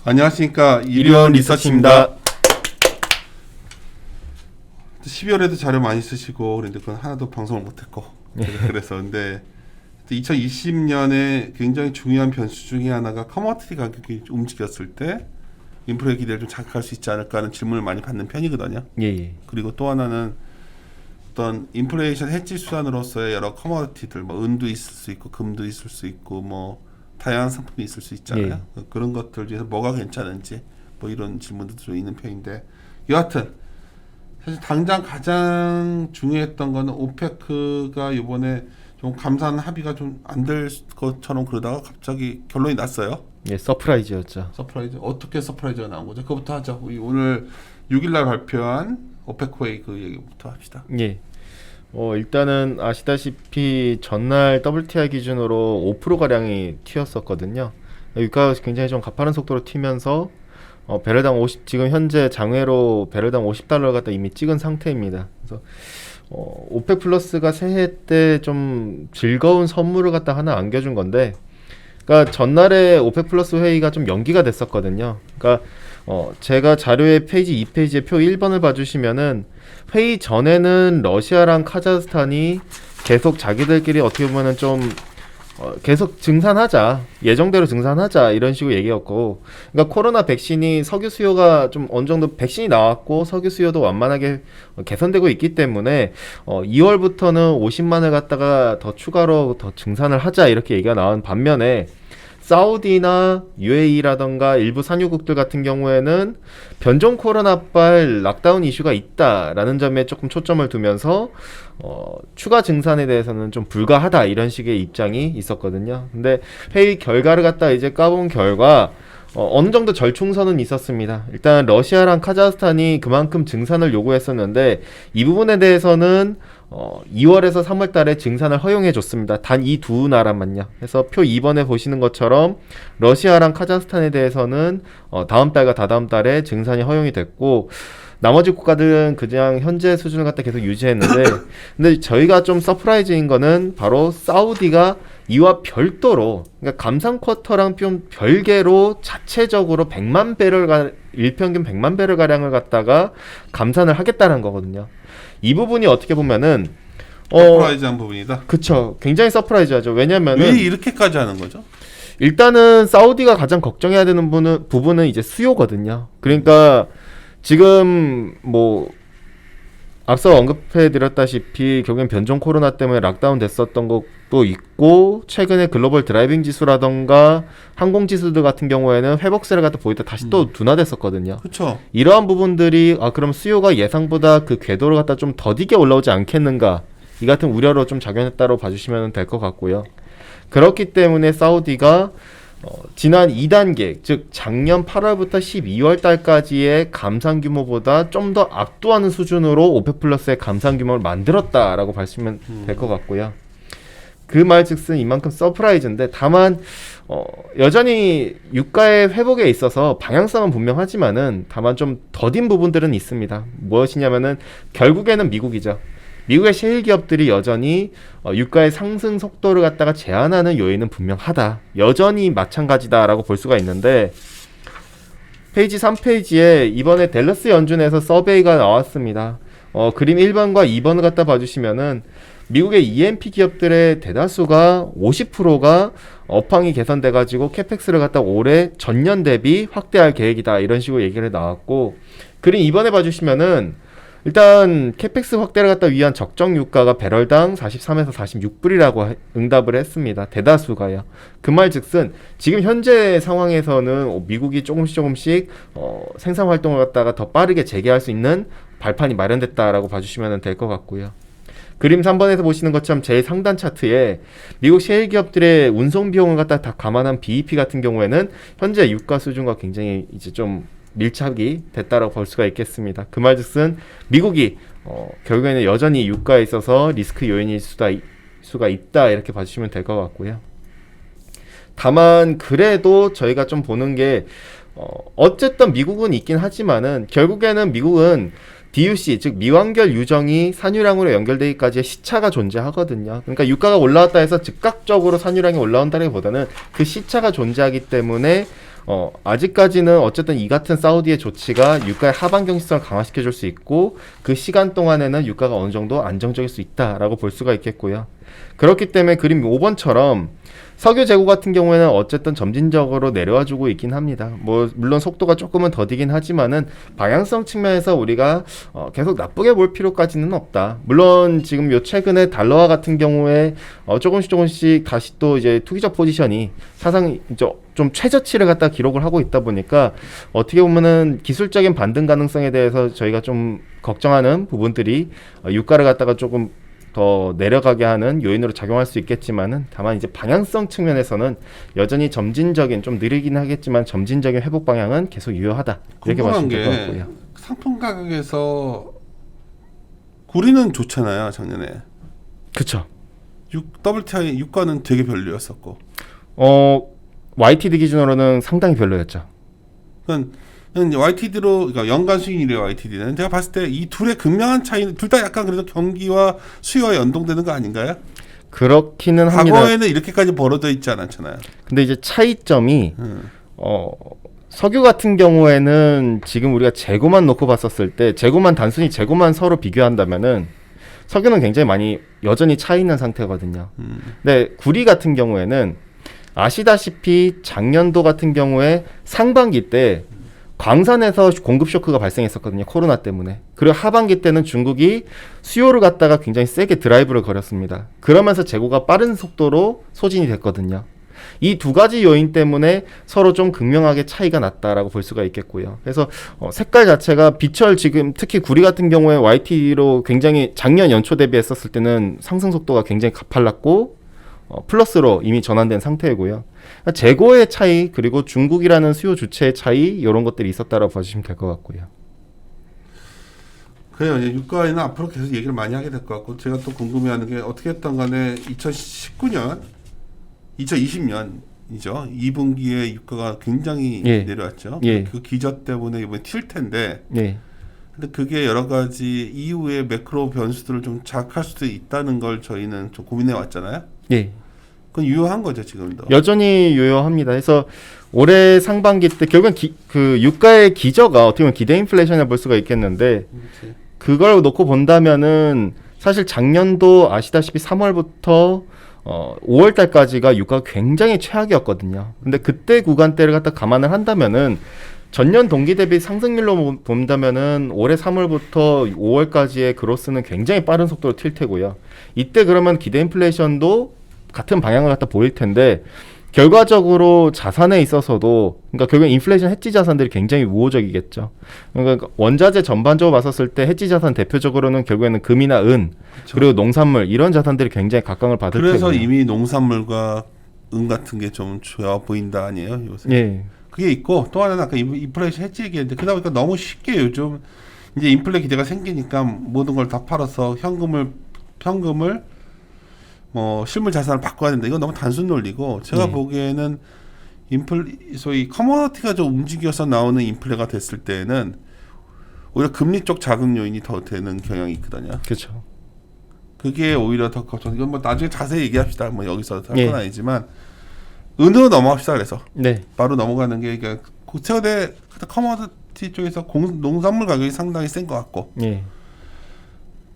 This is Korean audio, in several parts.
안녕하십니까. 이리온 리서치입니다. 12월에도 자료 많이 쓰시고 그런데 그건 하나도 방송을 못했고 그래서 근데 2020년에 굉장히 중요한 변수 중에 하나가 커머디티 가격이 움직였을 때 인플레 기대를 좀 자극할 수 있지 않을까 하는 질문을 많이 받는 편이거든요. 예. 그리고 또 하나는 어떤 인플레이션 해지 수단으로서의 여러 커머디티들, 뭐 은도 있을 수 있고 금도 있을 수 있고 뭐 다양한 상품이 있을 수 있잖아요. 그런 것들 중에서 뭐가 괜찮은지 뭐 이런 질문들도 좀 있는 편인데 여하튼 사실 당장 가장 중요했던 거는 오페크가 이번에 좀 감산 합의가 좀 안 될 것처럼 그러다가 갑자기 결론이 났어요. 예, 서프라이즈였죠. 서프라이즈? 어떻게 서프라이즈가 나온 거죠? 그거부터 하죠. 우리 오늘 6일날 발표한 오페크 웨이 그 얘기부터 합시다. 예. 일단은 아시다시피 전날 WTI 기준으로 5% 가량이 튀었었거든요. 유가가 굉장히 좀 가파른 속도로 튀면서 배럴당 50 지금 현재 장외로 배럴당 $50를 갖다 이미 찍은 상태입니다. 그래서 오펙 플러스가 새해 때 좀 즐거운 선물을 갖다 하나 안겨준 건데, 그러니까 전날에 오펙 플러스 회의가 좀 연기가 됐었거든요. 그러니까 제가 자료의 페이지 2페이지의 표 1번을 봐주시면은 회의 전에는 러시아랑 카자흐스탄이 계속 자기들끼리 어떻게 보면은 좀 계속 증산하자, 예정대로 증산하자 이런 식으로 얘기였고, 그러니까 코로나 백신이 석유 수요가 좀 어느 정도 백신이 나왔고 석유 수요도 완만하게 개선되고 있기 때문에 2월부터는 50만을 갖다가 더 추가로 더 증산을 하자 이렇게 얘기가 나온 반면에 사우디나 UAE라던가 일부 산유국들 같은 경우에는 변종 코로나발 락다운 이슈가 있다라는 점에 조금 초점을 두면서 추가 증산에 대해서는 좀 불가하다 이런 식의 입장이 있었거든요. 근데 회의 결과를 갖다 이제 까본 결과 어느 정도 절충선은 있었습니다. 일단 러시아랑 카자흐스탄이 그만큼 증산을 요구했었는데 이 부분에 대해서는 2월에서 3월 달에 증산을 허용해 줬습니다. 단 이 두 나라만요. 그래서 표 2번에 보시는 것처럼 러시아랑 카자흐스탄에 대해서는 다음 달과 다다음 달에 증산이 허용이 됐고, 나머지 국가들은 그냥 현재 수준을 갖다 계속 유지했는데 근데 저희가 좀 서프라이즈인 거는 바로 사우디가 이와 별도로, 그러니까 감산 쿼터랑 좀 별개로 자체적으로 100만 배럴 일평균 100만 배럴 가량을 갖다가 감산을 하겠다는 거거든요. 이 부분이 어떻게 보면은 서프라이즈한 부분이다. 그쵸. 굉장히 서프라이즈하죠. 왜냐면은 왜 이렇게까지 하는 거죠? 일단은 사우디가 가장 걱정해야 되는 부분은 이제 수요거든요. 그러니까 지금 뭐 앞서 언급해드렸다시피 결국엔 변종 코로나 때문에 락다운 됐었던 것도 있고, 최근에 글로벌 드라이빙 지수라던가 항공 지수들 같은 경우에는 회복세를 갖다 보이다 다시 또 둔화됐었거든요. 그렇죠. 이러한 부분들이 그럼 수요가 예상보다 그 궤도를 갖다 좀 더디게 올라오지 않겠는가, 이 같은 우려로 좀 작용했다고 봐주시면 될 것 같고요. 그렇기 때문에 사우디가 지난 2단계, 즉 작년 8월부터 12월 달까지의 감산 규모보다 좀 더 압도하는 수준으로 오펙 플러스의 감산 규모를 만들었다라고 봐주시면 될 것 같고요. 그 말즉슨 이만큼 서프라이즈인데, 다만 여전히 유가의 회복에 있어서 방향성은 분명하지만은 다만 좀 더딘 부분들은 있습니다. 무엇이냐면은 결국에는 미국이죠. 미국의 셰일 기업들이 여전히 유가의 상승 속도를 갖다가 제한하는 요인은 분명하다. 여전히 마찬가지다라고 볼 수가 있는데, 페이지 3페이지에 이번에 댈러스 연준에서 서베이가 나왔습니다. 그림 1번과 2번을 갖다 봐주시면은 미국의 E&P 기업들의 대다수가 50%가 업황이 개선돼가지고 캐펙스를 갖다 올해 전년 대비 확대할 계획이다 이런 식으로 얘기를 나왔고, 그림 2번에 봐주시면은 일단 캐펙스 확대를 갖다 위한 적정 유가가 배럴당 43에서 46불이라고 응답을 했습니다. 대다수가요. 그 말즉슨 지금 현재 상황에서는 미국이 조금씩 생산 활동을 갖다가 더 빠르게 재개할 수 있는 발판이 마련됐다라고 봐주시면 될 것 같고요. 그림 3번에서 보시는 것처럼 제일 상단 차트에 미국 셰일 기업들의 운송 비용을 갖다 다 감안한 BEP 같은 경우에는 현재 유가 수준과 굉장히 이제 좀 밀착이 됐다라고 볼 수가 있겠습니다. 그 말즉슨 미국이 결국에는 여전히 유가에 있어서 리스크 요인일 수가 있다 이렇게 봐주시면 될 것 같고요. 다만 그래도 저희가 좀 보는 게 어쨌든 미국은 있긴 하지만은 결국에는 미국은 DUC, 즉 미완결 유정이 산유량으로 연결되기까지의 시차가 존재하거든요. 그러니까 유가가 올라왔다 해서 즉각적으로 산유량이 올라온다기보다는 그 시차가 존재하기 때문에 아직까지는 어쨌든 이 같은 사우디의 조치가 유가의 하반 경직성을 강화시켜 줄 수 있고 그 시간 동안에는 유가가 어느 정도 안정적일 수 있다라고 볼 수가 있겠고요. 그렇기 때문에 그림 5번처럼 석유 재고 같은 경우에는 어쨌든 점진적으로 내려와 주고 있긴 합니다. 뭐 물론 속도가 조금은 더디긴 하지만은 방향성 측면에서 우리가 계속 나쁘게 볼 필요까지는 없다. 물론 지금 요 최근에 달러화 같은 경우에 조금씩 다시 또 이제 투기적 포지션이 사상 이제 좀 최저치를 갖다 기록을 하고 있다 보니까 어떻게 보면은 기술적인 반등 가능성에 대해서 저희가 좀 걱정하는 부분들이 유가를 갖다가 조금 더 내려가게 하는 요인으로 작용할 수 있겠지만은 다만 이제 방향성 측면에서는 여전히 점진적인 좀 느리긴 하겠지만 점진적인 회복 방향은 계속 유효하다 이렇게 궁금한 보시면 될 것 게 같고요. 상품 가격에서 구리는 좋잖아요 작년에. 그렇죠. WTI 유가는 되게 별로였었고. YTD 기준으로는 상당히 별로였죠. 그러니까 YTD로 그러니까 연간 수익률의 YTD는 제가 봤을 때 이 둘의 극명한 차이는 둘 다 약간 그래도 경기와 수요와 연동되는 거 아닌가요? 그렇기는 합니다. 과거에는 이렇게까지 벌어져 있지 않았잖아요. 근데 이제 차이점이 석유 같은 경우에는 지금 우리가 재고만 놓고 봤었을 때 단순히 재고만 서로 비교한다면은 석유는 굉장히 많이 여전히 차 있는 상태거든요. 근데 구리 같은 경우에는 아시다시피 작년도 같은 경우에 상반기 때 광산에서 공급 쇼크가 발생했었거든요. 코로나 때문에. 그리고 하반기 때는 중국이 수요를 갖다가 굉장히 세게 드라이브를 걸었습니다. 그러면서 재고가 빠른 속도로 소진이 됐거든요. 이 두 가지 요인 때문에 서로 좀 극명하게 차이가 났다라고 볼 수가 있겠고요. 그래서 색깔 자체가 비철 지금 특히 구리 같은 경우에 YT로 굉장히 작년 연초 대비했었을 때는 상승 속도가 굉장히 가팔랐고 플러스로 이미 전환된 상태이고요. 재고의 차이 그리고 중국이라는 수요 주체의 차이 이런 것들이 있었다라고 봐주시면 될 것 같고요. 그래요. 이제 유가에는 앞으로 계속 얘기를 많이 하게 될 것 같고 제가 또 궁금해하는 게 어떻게 했던 간에 2019년, 2020년이죠. 2분기에 유가가 굉장히 내려왔죠. 그 기저 때문에 이번에 튈 텐데 근데 그게 여러 가지 이후에 매크로 변수들을 좀 자극할 수도 있다는 걸 저희는 좀 고민해 왔잖아요. 그건 유효한 거죠 지금도. 여전히 유효합니다. 그래서 올해 상반기 때 결국은 그 유가의 기저가 어떻게 보면 기대 인플레이션이라 볼 수가 있겠는데 그걸 놓고 본다면은 사실 작년도 아시다시피 3월부터 5월 달까지가 유가가 굉장히 최악이었거든요. 근데 그때 구간대를 갖다 감안을 한다면은 전년 동기 대비 상승률로 본다면은 올해 3월부터 5월까지의 그로스는 굉장히 빠른 속도로 튈 테고요. 이때 그러면 기대 인플레이션도 같은 방향을 갖다 보일 텐데 결과적으로 자산에 있어서도 그러니까 결국 인플레이션 해지 자산들이 굉장히 우호적이겠죠. 그러니까 원자재 전반적으로 봤었을 때 해지 자산 대표적으로는 결국에는 금이나 은 그쵸. 그리고 농산물 이런 자산들이 굉장히 각광을 받을 테고. 그래서 이미 농산물과 은 같은 게 좀 좋아 보인다 아니에요 요새. 그게 있고 또 하나는 아까 인플레이션 해지 얘기했는데 그러다 보니까 너무 쉽게 요즘 이제 인플레 기대가 생기니까 모든 걸 다 팔아서 현금을 실물 자산을 바꿔야 된다. 이건 너무 단순 논리고 제가 보기에는 소위 커머디티가 좀 움직여서 나오는 인플레가 됐을 때는 오히려 금리 쪽 자금 요인이 더 되는 경향이 있거든요. 그렇죠. 그게 오히려 더 걱정. 이건 뭐 나중에 자세히 얘기합시다. 뭐 여기서 할 건 아니지만 은으로 넘어갑시다. 그래서 바로 넘어가는 게 그러니까 최근에 커머디티 쪽에서 농산물 가격이 상당히 센 것 같고.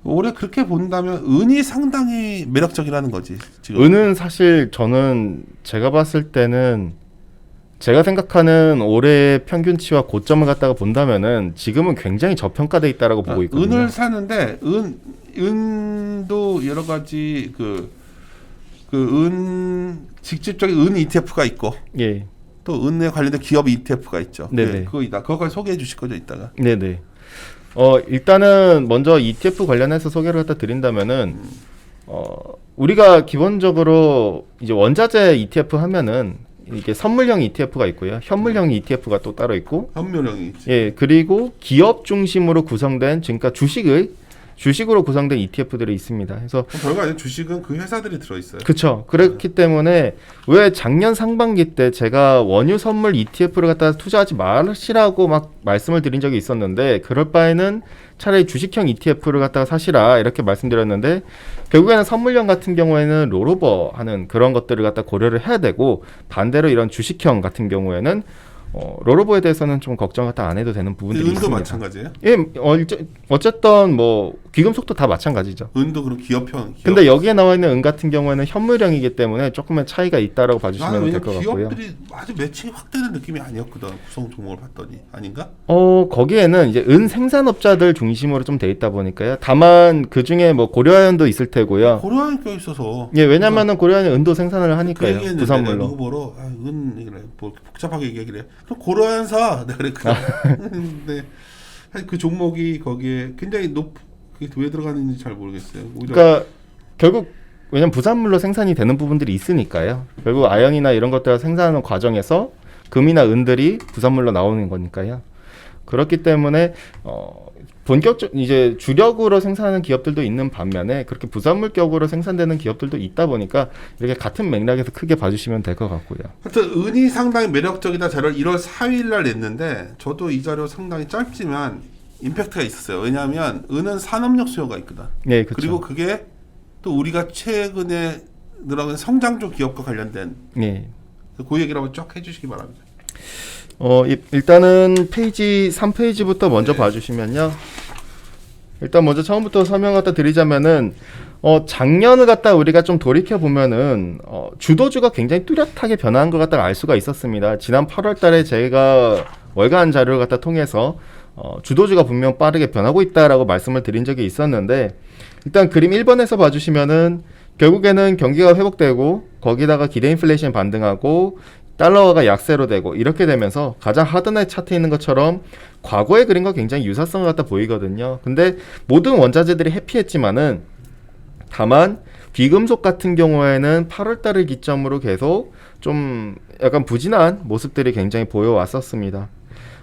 올해 그렇게 본다면 은이 상당히 매력적이라는 거지. 지금. 은은 사실 저는 제가 봤을 때는 제가 생각하는 올해 평균치와 고점을 갖다가 본다면은 지금은 굉장히 저평가돼 있다라고 보고 있거든요. 은을 사는데 은도 여러 가지 은 직접적인 은 ETF가 있고 또 은에 관련된 기업 ETF가 있죠. 그거이다. 그거까지 소개해 주실 거죠, 이따가. 네네. 일단은 먼저 ETF 관련해서 소개를 갖다 드린다면은 우리가 기본적으로 이제 원자재 ETF 하면은 이게 선물형 ETF가 있고요. 현물형 ETF가 또 따로 있고. 현물형이 있지. 그리고 기업 중심으로 구성된 그러니까 주식으로 구성된 ETF들이 있습니다. 그래서 별거 아니에요. 주식은 그 회사들이 들어 있어요. 그렇죠. 그렇기 때문에 왜 작년 상반기 때 제가 원유 선물 ETF를 갖다 투자하지 마시라고 막 말씀을 드린 적이 있었는데 그럴 바에는 차라리 주식형 ETF를 갖다가 사시라 이렇게 말씀드렸는데 결국에는 선물형 같은 경우에는 롤오버 하는 그런 것들을 갖다 고려를 해야 되고 반대로 이런 주식형 같은 경우에는 롤오버에 대해서는 좀 걱정 갖다 안 해도 되는 부분들이 은도 있습니다. 마찬가지예요? 예, 어쨌든 뭐 귀금속도 다 마찬가지죠. 은도 그럼 기업형. 근데 여기에 나와 있는 은 같은 경우에는 현물형이기 때문에 조금의 차이가 있다라고 봐주시면 될 것 같고요. 기업들이 아주 매칭이 확 되는 느낌이 아니었거든. 구성 종목을 봤더니 아닌가? 거기에는 이제 은 생산업자들 중심으로 좀 돼 있다 보니까요. 다만 그 중에 뭐 고려아연도 있을 테고요. 고려아연 껴 있어서. 예, 왜냐면은 고려아연이 은도 생산을 그 하니까요. 얘기했는데 부산물로. 누구 보러 은 이래 뭐 복잡하게 얘기하길래 그럼 고려아연 사. 내가 그랬거든. 근데 그 종목이 거기에 굉장히 그게 왜 들어가는지 잘 모르겠어요. 그러니까 결국 왜냐면 부산물로 생산이 되는 부분들이 있으니까요. 결국 아연이나 이런 것들을 생산하는 과정에서 금이나 은들이 부산물로 나오는 거니까요. 그렇기 때문에 본격적 이제 주력으로 생산하는 기업들도 있는 반면에 그렇게 부산물격으로 생산되는 기업들도 있다 보니까 이렇게 같은 맥락에서 크게 봐주시면 될 것 같고요. 하여튼 은이 상당히 매력적이다 자료를 1월 4일 날 냈는데 저도 이 자료 상당히 짧지만 임팩트가 있었어요. 왜냐하면 은은 산업력 수요가 있거든. 네, 그렇죠. 그리고 그게 또 우리가 최근에 늘어난 성장주 기업과 관련된 네. 그 얘기를 한번 쫙 해주시기 바랍니다. 일단은 페이지 3페이지부터 먼저 봐주시면요. 일단 먼저 처음부터 설명 갖다 드리자면은 작년을 갖다 우리가 좀 돌이켜 보면은 주도주가 굉장히 뚜렷하게 변화한 것 같다 알 수가 있었습니다. 지난 8월달에 제가 월간 자료를 갖다 통해서 주도주가 분명 빠르게 변하고 있다라고 말씀을 드린 적이 있었는데 일단 그림 1번에서 봐주시면은 결국에는 경기가 회복되고 거기다가 기대 인플레이션 반등하고 달러가 약세로 되고 이렇게 되면서 가장 하단에 차트에 있는 것처럼 과거의 그림과 굉장히 유사성을 갖다 보이거든요. 근데 모든 원자재들이 해피했지만은 다만 귀금속 같은 경우에는 8월달을 기점으로 계속 좀 약간 부진한 모습들이 굉장히 보여왔었습니다.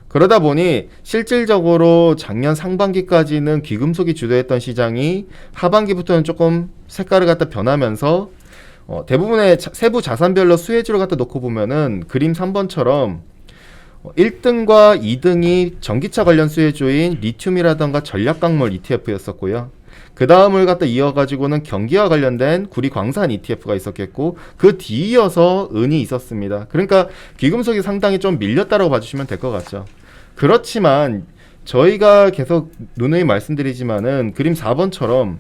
그러다 보니 실질적으로 작년 상반기까지는 귀금속이 주도했던 시장이 하반기부터는 조금 색깔을 갖다 변하면서 대부분의 세부 자산별로 수혜주를 갖다 놓고 보면은 그림 3번처럼 1등과 2등이 전기차 관련 수혜주인 리튬이라던가 전략광물 ETF였었고요. 그 다음을 갖다 이어가지고는 경기와 관련된 구리 광산 ETF가 있었겠고 그 뒤이어서 은이 있었습니다. 그러니까 귀금속이 상당히 좀 밀렸다라고 봐주시면 될 것 같죠. 그렇지만 저희가 계속 누누이 말씀드리지만은 그림 4번처럼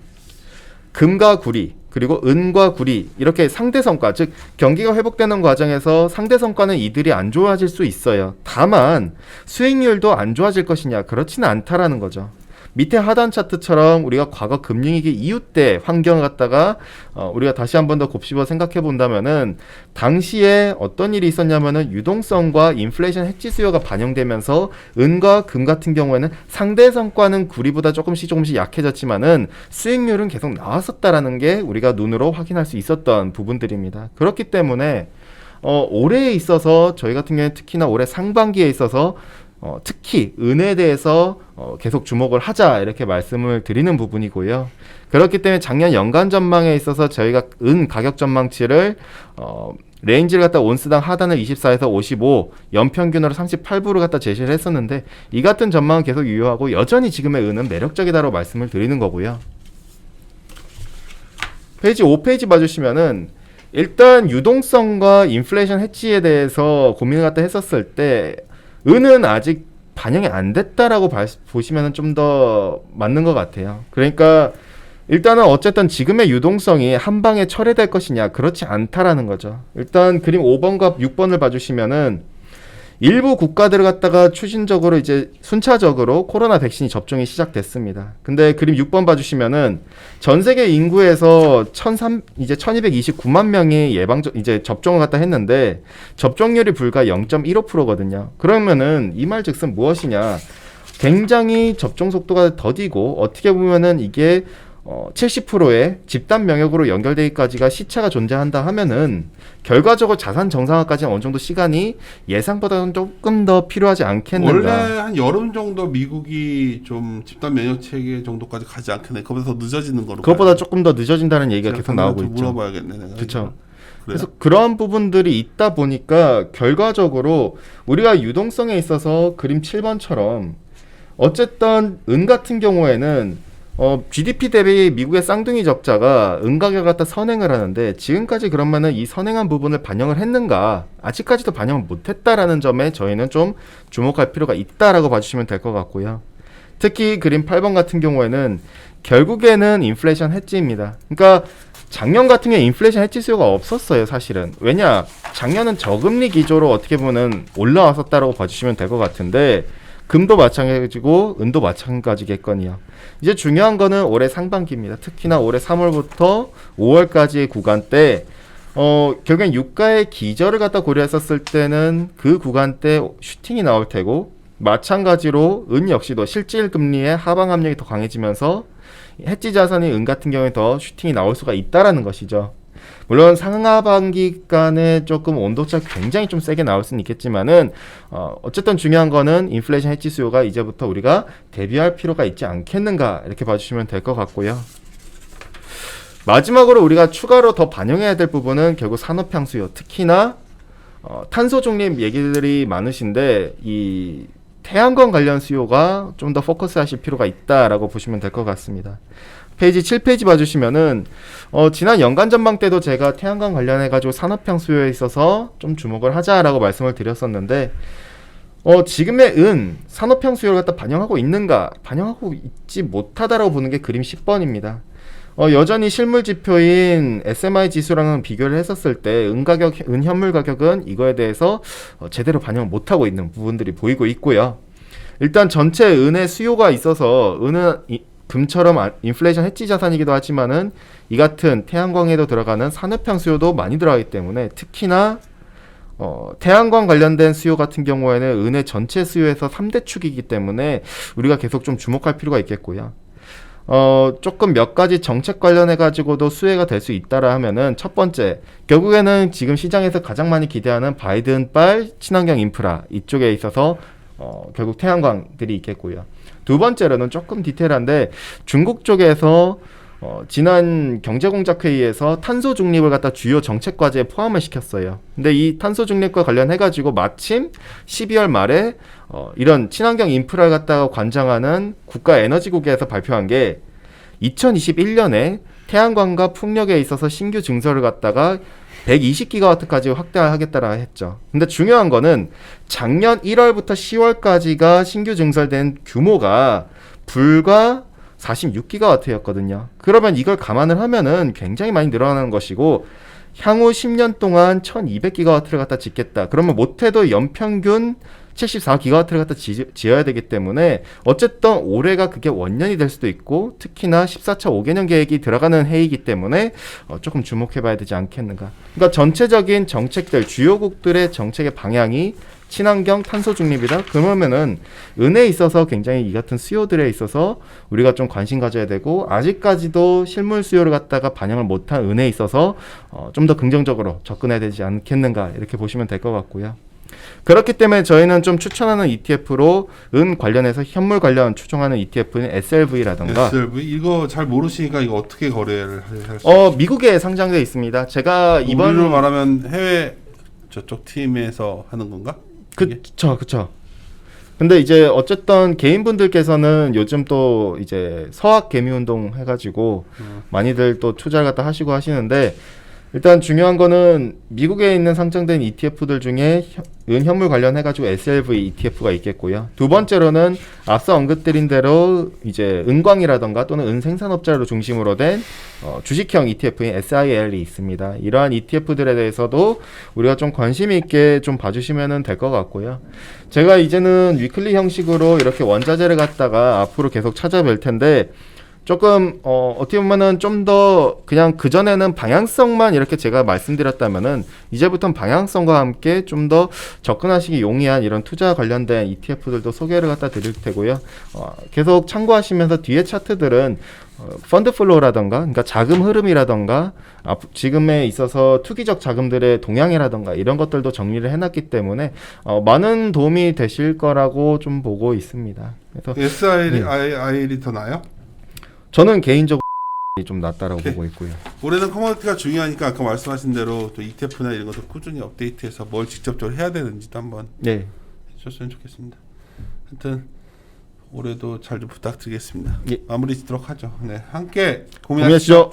금과 구리 그리고 은과 구리 이렇게 상대성과 즉 경기가 회복되는 과정에서 상대성과는 이들이 안 좋아질 수 있어요. 다만 수익률도 안 좋아질 것이냐 그렇지는 않다라는 거죠. 밑에 하단 차트처럼 우리가 과거 금융위기 이후 때 환경을 갖다가 우리가 다시 한 번 더 곱씹어 생각해 본다면은 당시에 어떤 일이 있었냐면은 유동성과 인플레이션 해지 수요가 반영되면서 은과 금 같은 경우에는 상대성과는 구리보다 조금씩 약해졌지만은 수익률은 계속 나왔었다라는 게 우리가 눈으로 확인할 수 있었던 부분들입니다. 그렇기 때문에 올해에 있어서 저희 같은 경우에 특히나 올해 상반기에 있어서 특히 은에 대해서 계속 주목을 하자 이렇게 말씀을 드리는 부분이고요. 그렇기 때문에 작년 연간 전망에 있어서 저희가 은 가격 전망치를 레인지를 갖다 온스당 하단을 24에서 55, 연평균으로 38부를 갖다 제시를 했었는데 이 같은 전망은 계속 유효하고 여전히 지금의 은은 매력적이다라고 말씀을 드리는 거고요. 페이지 5페이지 봐주시면은 일단 유동성과 인플레이션 해지에 대해서 고민을 갖다 했었을 때 은은 아직 반영이 안 됐다라고 보시면 좀 더 맞는 것 같아요. 그러니까 일단은 어쨌든 지금의 유동성이 한 방에 철회될 것이냐 그렇지 않다라는 거죠. 일단 그림 5번과 6번을 봐주시면은 일부 국가들을 갖다가 추진적으로 이제 순차적으로 코로나 백신이 접종이 시작됐습니다. 근데 그림 6번 봐주시면은 전 세계 인구에서 1229만 명이 이제 접종을 갖다 했는데 접종률이 불과 0.15%거든요. 그러면은 이 말즉슨 무엇이냐? 굉장히 접종 속도가 더디고 어떻게 보면은 이게 70%의 집단 면역으로 연결되기까지가 시차가 존재한다 하면은 결과적으로 자산 정상화까지는 어느 정도 시간이 예상보다는 조금 더 필요하지 않겠는가. 원래 한 여름 정도 미국이 좀 집단 면역 체계 정도까지 가지 않겠네. 그보다 더 늦어지는 거로. 그것보다 조금 더 늦어진다는 얘기가 계속 나오고 있죠. 물어봐야겠네. 내가. 그렇죠. 그래서 그러한 부분들이 있다 보니까 결과적으로 우리가 유동성에 있어서 그림 7번처럼 어쨌든 은 같은 경우에는 GDP 대비 미국의 쌍둥이 적자가 은가격을 갖다 선행을 하는데 지금까지 그러면은 이 선행한 부분을 반영을 했는가? 아직까지도 반영을 못했다라는 점에 저희는 좀 주목할 필요가 있다라고 봐주시면 될 것 같고요. 특히 그림 8번 같은 경우에는 결국에는 인플레이션 해지입니다. 그러니까 작년 같은 경우에 인플레이션 해지 수요가 없었어요, 사실은. 왜냐? 작년은 저금리 기조로 어떻게 보면 올라왔었다라고 봐주시면 될 것 같은데 금도 마찬가지고 은도 마찬가지겠거니요. 이제 중요한 거는 올해 상반기입니다. 특히나 올해 3월부터 5월까지의 구간대 결국엔 유가의 기저를 갖다 고려했었을 때는 그 구간대 슈팅이 나올 테고 마찬가지로 은 역시도 실질 금리의 하방 압력이 더 강해지면서 해지 자산인 은 같은 경우에 더 슈팅이 나올 수가 있다라는 것이죠. 물론 상하반기 간에 조금 온도차 굉장히 좀 세게 나올 수는 있겠지만은 어쨌든 중요한 거는 인플레이션 해지 수요가 이제부터 우리가 대비할 필요가 있지 않겠는가 이렇게 봐주시면 될 것 같고요. 마지막으로 우리가 추가로 더 반영해야 될 부분은 결국 산업향 수요, 특히나 탄소 중립 얘기들이 많으신데 이 태양광 관련 수요가 좀 더 포커스 하실 필요가 있다라고 보시면 될 것 같습니다. 페이지 7페이지 봐주시면은 지난 연간 전망 때도 제가 태양광 관련해가지고 산업향 수요에 있어서 좀 주목을 하자라고 말씀을 드렸었는데 지금의 산업향 수요를 갖다 반영하고 있는가? 반영하고 있지 못하다라고 보는 게 그림 10번입니다. 여전히 실물 지표인 SMI 지수랑은 비교를 했었을 때 은 현물 가격은 이거에 대해서 제대로 반영을 못하고 있는 부분들이 보이고 있고요. 일단 전체 은의 수요가 있어서 은은 금처럼 인플레이션 해지 자산이기도 하지만은 이 같은 태양광에도 들어가는 산업향 수요도 많이 들어가기 때문에 특히나 태양광 관련된 수요 같은 경우에는 은의 전체 수요에서 3대 축이기 때문에 우리가 계속 좀 주목할 필요가 있겠고요. 조금 몇 가지 정책 관련해 가지고도 수혜가 될 수 있다라 하면은 첫 번째, 결국에는 지금 시장에서 가장 많이 기대하는 바이든발 친환경 인프라 이쪽에 있어서 결국 태양광들이 있겠고요. 두 번째로는 조금 디테일한데 중국 쪽에서 지난 경제공작회의에서 탄소 중립을 갖다 주요 정책 과제에 포함을 시켰어요. 근데 이 탄소 중립과 관련해 가지고 마침 12월 말에 이런 친환경 인프라를 갖다가 관장하는 국가에너지국에서 발표한 게 2021년에 태양광과 풍력에 있어서 신규 증설을 갖다가 120기가와트까지 확대하겠다라 했죠. 근데 중요한 거는 작년 1월부터 10월까지가 신규 증설된 규모가 불과 46기가와트였거든요. 그러면 이걸 감안을 하면은 굉장히 많이 늘어나는 것이고 향후 10년 동안 1200기가와트를 갖다 짓겠다. 그러면 못해도 연평균 74기가와트를 갖다 지어야 되기 때문에 어쨌든 올해가 그게 원년이 될 수도 있고 특히나 14차 5개년 계획이 들어가는 해이기 때문에 조금 주목해봐야 되지 않겠는가. 그러니까 전체적인 정책들, 주요국들의 정책의 방향이 친환경 탄소 중립이다. 그러면은 은에 있어서 굉장히 이 같은 수요들에 있어서 우리가 좀 관심 가져야 되고 아직까지도 실물 수요를 갖다가 반영을 못한 은에 있어서 좀 더 긍정적으로 접근해야 되지 않겠는가 이렇게 보시면 될 것 같고요. 그렇기 때문에 저희는 좀 추천하는 ETF로 은 관련해서 현물 관련 추종하는 ETF는 SLV라던가 SLV 이거 잘 모르시니까 이거 어떻게 거래를 할 수 미국에 상장되어 있습니다. 제가 이번 우리로 말하면 해외 저쪽 팀에서 하는 건가? 그쵸. 근데 이제 어쨌든 개인분들께서는 요즘 또 이제 서학 개미 운동 해가지고 많이들 또 투자를 갖다 하시고 하시는데 일단 중요한 거는 미국에 있는 상장된 ETF들 중에 은현물 관련해가지고 SLV ETF가 있겠고요. 두 번째로는 앞서 언급드린 대로 이제 은광이라던가 또는 은생산업자를 중심으로 된 주식형 ETF인 SIL이 있습니다. 이러한 ETF들에 대해서도 우리가 좀 관심 있게 좀 봐주시면 될 것 같고요. 제가 이제는 위클리 형식으로 이렇게 원자재를 갖다가 앞으로 계속 찾아뵐 텐데 조금 어떻게 보면은 좀 더 그냥 그전에는 방향성만 이렇게 제가 말씀드렸다면은 이제부터는 방향성과 함께 좀 더 접근하시기 용이한 이런 투자 관련된 ETF들도 소개를 갖다 드릴 테고요. 계속 참고하시면서 뒤에 차트들은 펀드 플로우라던가 그러니까 자금 흐름이라던가 지금에 있어서 투기적 자금들의 동향이라던가 이런 것들도 정리를 해놨기 때문에 많은 도움이 되실 거라고 좀 보고 있습니다. 그래서 SIL이 더 나아요? 저는 개인적으로 좀 낫다라고 보고 있고요. 올해는 커머디티가 중요하니까 아까 말씀하신 대로 또 ETF나 이런 것도 꾸준히 업데이트해서 뭘 직접적으로 해야 되는지도 한번 해주셨으면 좋겠습니다. 하여튼 올해도 잘 좀 부탁드리겠습니다. 예. 마무리 짓도록 하죠. 네, 함께 고민하시죠.